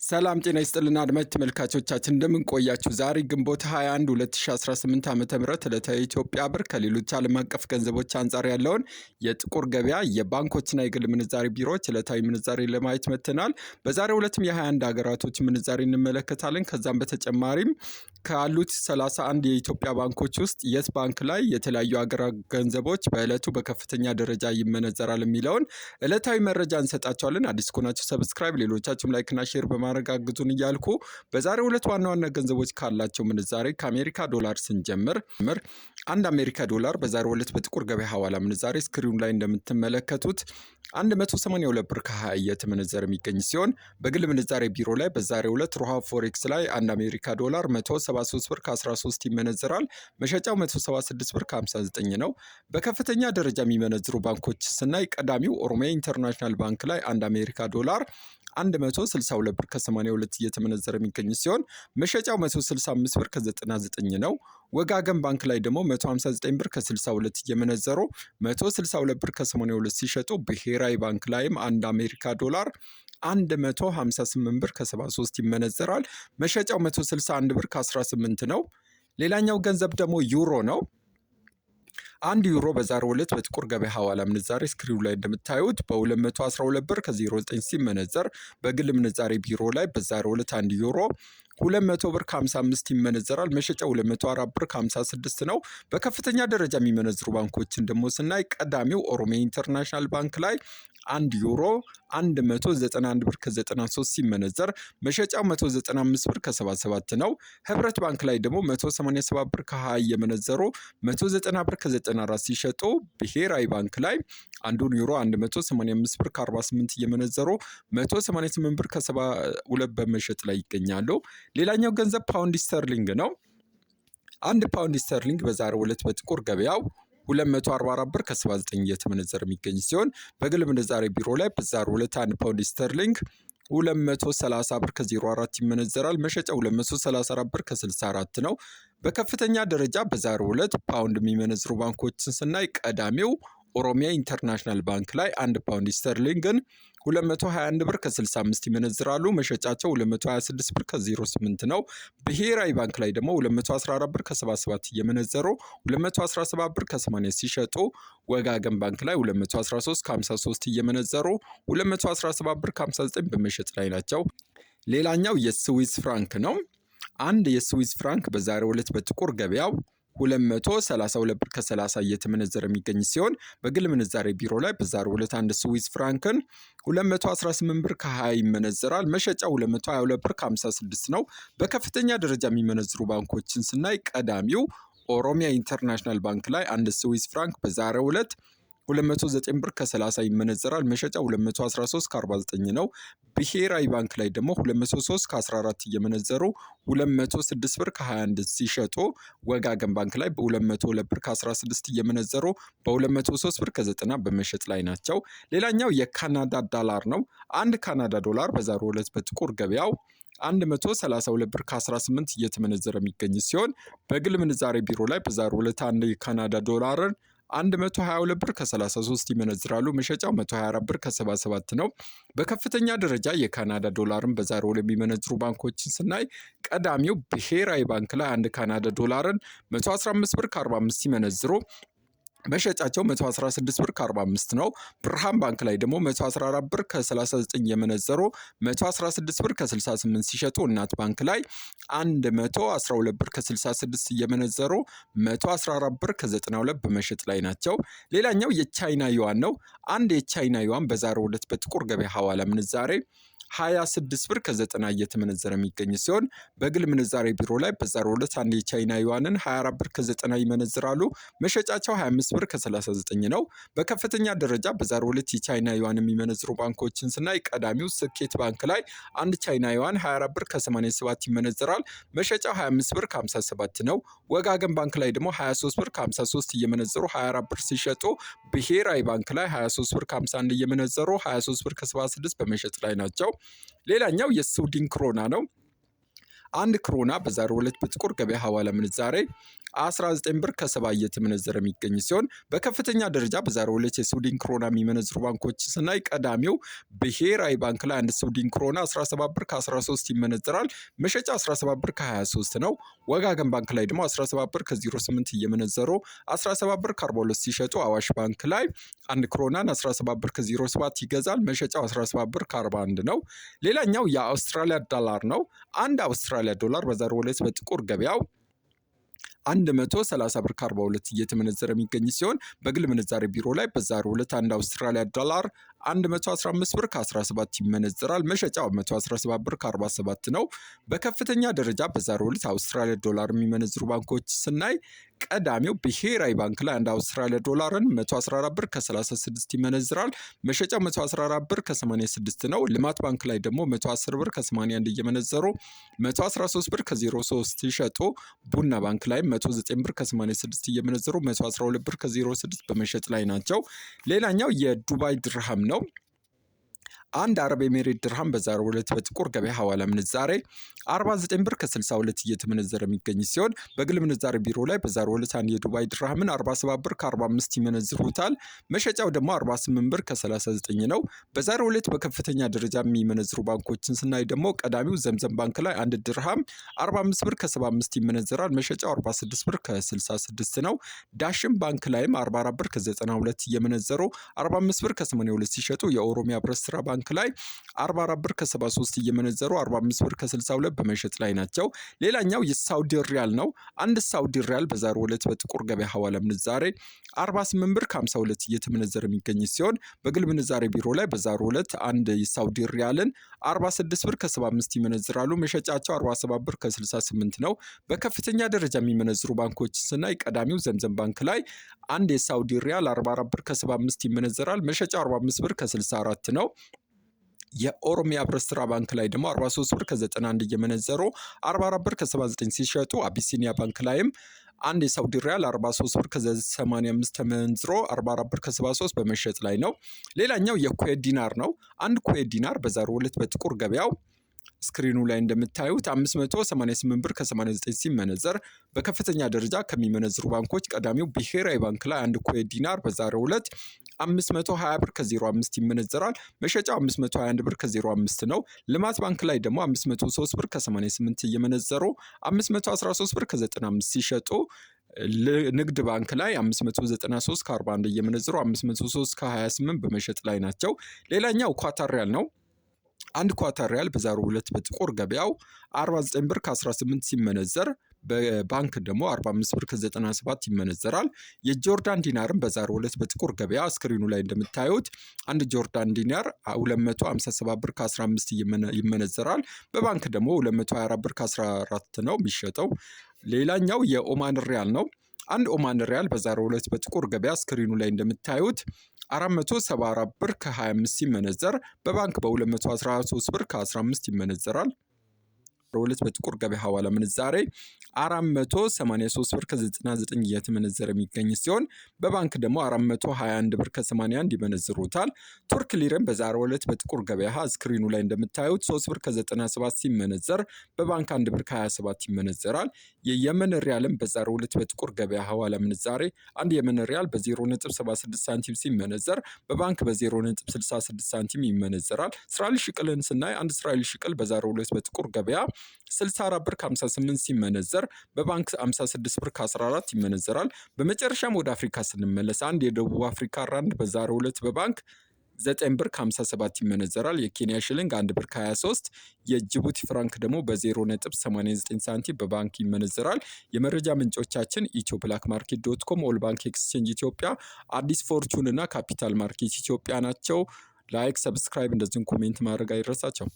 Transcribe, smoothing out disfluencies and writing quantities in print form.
ሰላም ጤና ይስጥልና አድማጭ ተመልካቾቻችን እንደምን ቆያችሁ? ዛሬ ግንቦት 21 2018 ዓ.ም ዕለታዊ የኢትዮጵያ ብር ከሌሎች ዓለም አቀፍ ገንዘቦች አንጻር ያለውን የጥቁር ገበያ የባንኮችና የግል ምንዛሬ ቢሮዎች ዕለታዊ ምንዛሬ ለማየት መጥተናል። በዛሬው ዕለትም የ21 ሀገራቶች ምንዛሬ እንመለከታለን። ከዛም በተጨማሪም ካሉት 31 የኢትዮጵያ ባንኮች ውስጥ የት ባንክ ላይ የተለያዩ ሀገራት ገንዘቦች በዕለቱ በከፍተኛ ደረጃ ይመነዘራል የሚለውን ዕለታዊ መረጃ እንሰጣቸዋለን። አዲስ ከሆናችሁ ሰብስክራይብ፣ ሌሎቻችሁም ላይክና ሼር በማረጋግጡን እያልኩ በዛሬው ዕለት ዋና ዋና ገንዘቦች ካላቸው ምንዛሬ ከአሜሪካ ዶላር ስንጀምር አንድ አሜሪካ ዶላር በዛሬው ዕለት በጥቁር ገበያ ሐዋላ ምንዛሬ ስክሪኑ ላይ እንደምትመለከቱት 182 ብር ከ20 እየተመነዘረ የሚገኝ ሲሆን በግል ምንዛሬ ቢሮ ላይ በዛሬው ዕለት ሮሃ ፎሬክስ ላይ አንድ አሜሪካ ዶላር 173 ብር ከ13 ይመነዘራል። መሸጫው 176 ብር ከ59 ነው። በከፍተኛ ደረጃ የሚመነዝሩ ባንኮች ስናይ ቀዳሚው ኦሮሚያ ኢንተርናሽናል ባንክ ላይ አንድ አሜሪካ ዶላር 162 ብር ከ82 እየተመነዘረ የሚገኝ ሲሆን መሸጫው 165 ብር ከ99 ነው። ወጋገን ባንክ ላይ ደግሞ 159 ብር ከ62 እየመነዘሩ 162 ብር ከ82 ሲሸጡ ብሔራዊ ባንክ ላይም አንድ አሜሪካ ዶላር 158 ብር ከ73 ይመነዘራል። መሸጫው 161 ብር ከ18 ነው። ሌላኛው ገንዘብ ደግሞ ዩሮ ነው። አንድ ዩሮ በዛሬው ዕለት በጥቁር ገበያ ሐዋላ ምንዛሬ ስክሪኑ ላይ እንደምታዩት በ212 ብር ከ09 ሲመነዘር በግል ምንዛሬ ቢሮ ላይ በዛሬው ዕለት አንድ ዩሮ 200 ብር ከ55 ይመነዘራል። መሸጫው 204 ብር ከ56 ነው። በከፍተኛ ደረጃ የሚመነዝሩ ባንኮችን ደግሞ ስናይ ቀዳሚው ኦሮሚያ ኢንተርናሽናል ባንክ ላይ አንድ ዩሮ 191 ብር ከ93 ሲመነዘር መሸጫው 195 ብር ከ77 ነው። ህብረት ባንክ ላይ ደግሞ 187 ብር ከ20 እየመነዘሩ 190 ብር ከ94 ሲሸጡ ብሔራዊ ባንክ ላይ አንዱን ዩሮ 185 ብር ከ48 እየመነዘሩ 188 ብር ከ72 በመሸጥ ላይ ይገኛሉ። ሌላኛው ገንዘብ ፓውንድ ስተርሊንግ ነው። አንድ ፓውንድ ስተርሊንግ በዛሬው ዕለት በጥቁር ገበያው 244 ብር ከ79 እየተመነዘረ የሚገኝ ሲሆን በግል ምንዛሬ ቢሮ ላይ በዛሬው ዕለት አንድ ፓውንድ ስተርሊንግ 230 ብር ከ04 ይመነዘራል። መሸጫው 234 ብር ከ64 ነው። በከፍተኛ ደረጃ በዛሬው ዕለት ፓውንድ የሚመነዝሩ ባንኮችን ስናይ ቀዳሚው ኦሮሚያ ኢንተርናሽናል ባንክ ላይ አንድ ፓውንድ ስተርሊንግን 221 ብር ከ65 ይመነዝራሉ። መሸጫቸው 226 ብር ከ08 ነው። ብሔራዊ ባንክ ላይ ደግሞ 214 ብር ከ77 እየመነዘሩ 217 ብር ከ80 ሲሸጡ ወጋገን ባንክ ላይ 213 ከ53 እየመነዘሩ 217 ብር ከ59 በመሸጥ ላይ ናቸው። ሌላኛው የስዊስ ፍራንክ ነው። አንድ የስዊስ ፍራንክ በዛሬው ዕለት በጥቁር ገበያው 232 ብር ከ30 እየተመነዘረ የሚገኝ ሲሆን በግል ምንዛሬ ቢሮ ላይ በዛሬው ዕለት አንድ ስዊስ ፍራንክን 218 ብር ከ20 ይመነዘራል። መሸጫው 222 ብር ከ56 ነው። በከፍተኛ ደረጃ የሚመነዝሩ ባንኮችን ስናይ ቀዳሚው ኦሮሚያ ኢንተርናሽናል ባንክ ላይ አንድ ስዊስ ፍራንክ በዛሬው ዕለት 209 ብር ከ30 ይመነዘራል። መሸጫው 213 ከ49 ነው። ብሔራዊ ባንክ ላይ ደግሞ 203 ከ14 እየመነዘሩ 206 ብር ከ21 ሲሸጡ ወጋገን ባንክ ላይ በ202 ብር ከ16 እየመነዘሩ በ203 ብር ከ90 በመሸጥ ላይ ናቸው። ሌላኛው የካናዳ ዶላር ነው። አንድ ካናዳ ዶላር በዛሬው ዕለት በጥቁር ገበያው 132 ብር ከ18 እየተመነዘረ የሚገኝ ሲሆን በግል ምንዛሬ ቢሮ ላይ በዛሬው ዕለት አንድ የካናዳ ዶላርን 122 ብር ከ33 ይመነዝራሉ። መሸጫው 124 ብር ከ77 ነው። በከፍተኛ ደረጃ የካናዳ ዶላርን በዛሬው ዕለት የሚመነዝሩ ባንኮችን ስናይ ቀዳሚው ብሔራዊ ባንክ ላይ አንድ ካናዳ ዶላርን 115 ብር ከ45 ሲመነዝሩ መሸጫቸው 116 ብር ከ45 ነው። ብርሃን ባንክ ላይ ደግሞ 114 ብር ከ39 የመነዘሩ 116 ብር ከ68 ሲሸጡ እናት ባንክ ላይ 112 ብር ከ66 እየመነዘሩ 114 ብር ከ92 በመሸጥ ላይ ናቸው። ሌላኛው የቻይና ዩዋን ነው። አንድ የቻይና ዩዋን በዛሬው ዕለት በጥቁር ገበያ ሐዋላ ምንዛሬ 26 ብር ከ90 እየተመነዘረ የሚገኝ ሲሆን በግል ምንዛሬ ቢሮ ላይ በዛሬው ዕለት አንድ የቻይና ዩዋንን 24 ብር ከ90 ይመነዝራሉ። መሸጫቸው 25 ብር ከ39 ነው። በከፍተኛ ደረጃ በዛሬው ዕለት የቻይና ዩዋን የሚመነዝሩ ባንኮችን ስናይ ቀዳሚው ስኬት ባንክ ላይ አንድ ቻይና ዩዋን 24 ብር ከ87 ይመነዝራል። መሸጫው 25 ብር ከ57 ነው። ወጋገን ባንክ ላይ ደግሞ 23 ብር ከ53 እየመነዘሩ 24 ብር ሲሸጡ ብሔራዊ ባንክ ላይ 23 ብር ከ51 እየመነዘሩ 23 ብር ከ76 በመሸጥ ላይ ናቸው። ሌላኛው የስዊድን ክሮና ነው። አንድ ክሮና በዛሬው ዕለት በጥቁር ገበያ ሐዋላ ምንዛሬ 19 ብር ከ70 እየተመነዘረ የሚገኝ ሲሆን በከፍተኛ ደረጃ በዛሬው ዕለት የስዊድን ክሮና የሚመነዝሩ ባንኮች ስናይ ቀዳሚው ብሔራዊ ባንክ ላይ አንድ ስዊድን ክሮና 17 ብር ከ13 ይመነዘራል። መሸጫ 17 ብር ከ23 ነው። ወጋገን ባንክ ላይ ደግሞ 17 ብር ከ08 እየመነዘሩ 17 ብር ከ42 ሲሸጡ፣ አዋሽ ባንክ ላይ አንድ ክሮናን 17 ብር ከ07 ይገዛል። መሸጫው 17 ብር ከ41 ነው። ሌላኛው የአውስትራሊያ ዶላር ነው። አንድ አውስትራሊያ ዶላር በዛሬው ዕለት በጥቁር ገበያው 130 ብር ከ42 እየተመነዘረ የሚገኝ ሲሆን በግል ምንዛሬ ቢሮ ላይ በዛሬው ዕለት አንድ አውስትራሊያ ዶላር 115 ብር ከ17 ይመነዘራል። መሸጫው 117 ብር ከ47 ነው። በከፍተኛ ደረጃ በዛሬው ዕለት አውስትራሊያ ዶላር የሚመነዝሩ ባንኮች ስናይ ቀዳሚው ብሔራዊ ባንክ ላይ አንድ አውስትራሊያ ዶላርን 114 ብር ከ36 ይመነዝራል። መሸጫው 114 ብር ከ86 ነው። ልማት ባንክ ላይ ደግሞ 110 ብር ከ81 እየመነዘሩ 113 ብር ከ03 ይሸጡ። ቡና ባንክ ላይ 109 ብር ከ86 እየመነዘሩ 112 ብር ከ06 በመሸጥ ላይ ናቸው። ሌላኛው የዱባይ ድርሃም ነው። አንድ አረብ ኤሜሬት ድርሃም በዛሬው ዕለት በጥቁር ገበያ ሐዋላ ምንዛሬ 49 ብር ከ62 እየተመነዘረ የሚገኝ ሲሆን በግል ምንዛሬ ቢሮ ላይ በዛሬው ዕለት አንድ የዱባይ ድርሃምን 47 ብር ከ45 ይመነዝሩታል። መሸጫው ደግሞ 48 ብር ከ39 ነው። በዛሬው ዕለት በከፍተኛ ደረጃ የሚመነዝሩ ባንኮችን ስናይ ደግሞ ቀዳሚው ዘምዘም ባንክ ላይ አንድ ድርሃም 45 ብር ከ75 ይመነዘራል። መሸጫው 46 ብር ከ66 ነው። ዳሽን ባንክ ላይም 44 ብር ከ92 እየመነዘሩ 45 ብር ከ82 ሲሸጡ፣ የኦሮሚያ ህብረት ስራ ባንክ ላይ 44 ብር ከ73 እየመነዘሩ 45 ብር ከ62 በመሸጥ ላይ ናቸው። ሌላኛው የሳውዲ ሪያል ነው። አንድ ሳውዲ ሪያል በዛሬው ዕለት በጥቁር ገበያ ሐዋላ ምንዛሬ 48 ብር ከ52 እየተመነዘረ የሚገኝ ሲሆን በግል ምንዛሬ ቢሮ ላይ በዛሬው ዕለት አንድ የሳውዲ ሪያልን 46 ብር ከ75 ይመነዝራሉ። መሸጫቸው 47 ብር ከ68 ነው። በከፍተኛ ደረጃ የሚመነዝሩ ባንኮች ስናይ ቀዳሚው ዘምዘም ባንክ ላይ አንድ የሳውዲ ሪያል 44 ብር ከ75 ይመነዘራል። መሸጫው 45 ብር ከ64 ነው። የኦሮሚያ ህብረት ስራ ባንክ ላይ ደግሞ 43 ብር ከ91 እየመነዘሩ 44 ብር ከ79 ሲሸጡ፣ አቢሲኒያ ባንክ ላይም አንድ የሳውዲ ሪያል 43 ብር ከ85 ተመንዝሮ 44 ብር ከ73 በመሸጥ ላይ ነው። ሌላኛው የኩዌት ዲናር ነው። አንድ ኩዌት ዲናር በዛሬው ዕለት በጥቁር ገበያው ስክሪኑ ላይ እንደምታዩት 588 ብር ከ89 ሲመነዘር በከፍተኛ ደረጃ ከሚመነዝሩ ባንኮች ቀዳሚው ብሔራዊ ባንክ ላይ አንድ ኩዌት ዲናር በዛሬው ዕለት 520 ብር ከ05 ይመነዘራል። መሸጫው 521 ብር ከ05 ነው። ልማት ባንክ ላይ ደግሞ 503 ብር ከ88 እየመነዘሩ 513 ብር ከ95 ሲሸጡ፣ ንግድ ባንክ ላይ 593 ከ41 እየመነዘሩ 503 ከ28 በመሸጥ ላይ ናቸው። ሌላኛው ኳታር ሪያል ነው። አንድ ኳታር ሪያል በዛሬው ዕለት በጥቁር ገበያው 49 ብር ከ18 ሲመነዘር በባንክ ደግሞ 45 ብር ከ97 ይመነዘራል። የጆርዳን ዲናርም በዛሬው ዕለት በጥቁር ገበያ ስክሪኑ ላይ እንደምታዩት አንድ ጆርዳን ዲናር 257 ብር ከ15 ይመነዘራል። በባንክ ደግሞ 224 ብር ከ14 ነው የሚሸጠው። ሌላኛው የኦማን ሪያል ነው። አንድ ኦማን ሪያል በዛሬው ዕለት በጥቁር ገበያ ስክሪኑ ላይ እንደምታዩት 474 ብር ከ25 ሲመነዘር በባንክ በ213 ብር ከ15 ይመነዘራል። በሁለት በጥቁር ገበያ ሐዋላ ምንዛሬ 483 ብር ከ99 እየተመነዘረ የሚገኝ ሲሆን በባንክ ደግሞ 421 ብር ከ81 ይመነዝሩታል። ቱርክ ሊርም በዛሬው ዕለት በጥቁር ገበያ ስክሪኑ ላይ እንደምታዩት 3 ብር ከ97 ሲመነዘር በባንክ 1 ብር ከ27 ይመነዘራል። የየመን ሪያልም በዛሬው ዕለት በጥቁር ገበያ ሐዋላ ምንዛሬ አንድ የመን ሪያል በ0.76 ሳንቲም ሲመነዘር በባንክ በ0.66 ሳንቲም ይመነዘራል። እስራኤል ሽቅልን ስናይ አንድ እስራኤል ሽቅል በዛሬው ዕለት በጥቁር ገበያ 64 ብር ከ58 ሲመነዘር በባንክ 56 ብር ከ14 ይመነዘራል። በመጨረሻም ወደ አፍሪካ ስንመለስ አንድ የደቡብ አፍሪካ ራንድ በዛሬው ዕለት በባንክ 9 ብር ከ57 ይመነዘራል። የኬንያ ሽልንግ 1 ብር ከ23፣ የጅቡቲ ፍራንክ ደግሞ በ0.89 ሳንቲም በባንክ ይመነዘራል። የመረጃ ምንጮቻችን ethioblackmarket.com፣ ኦል ባንክ ኤክስቼንጅ ኢትዮጵያ፣ አዲስ ፎርቹን እና ካፒታል ማርኬት ኢትዮጵያ ናቸው። ላይክ፣ ሰብስክራይብ እንደዚሁም ኮሜንት ማድረግ አይረሳቸው።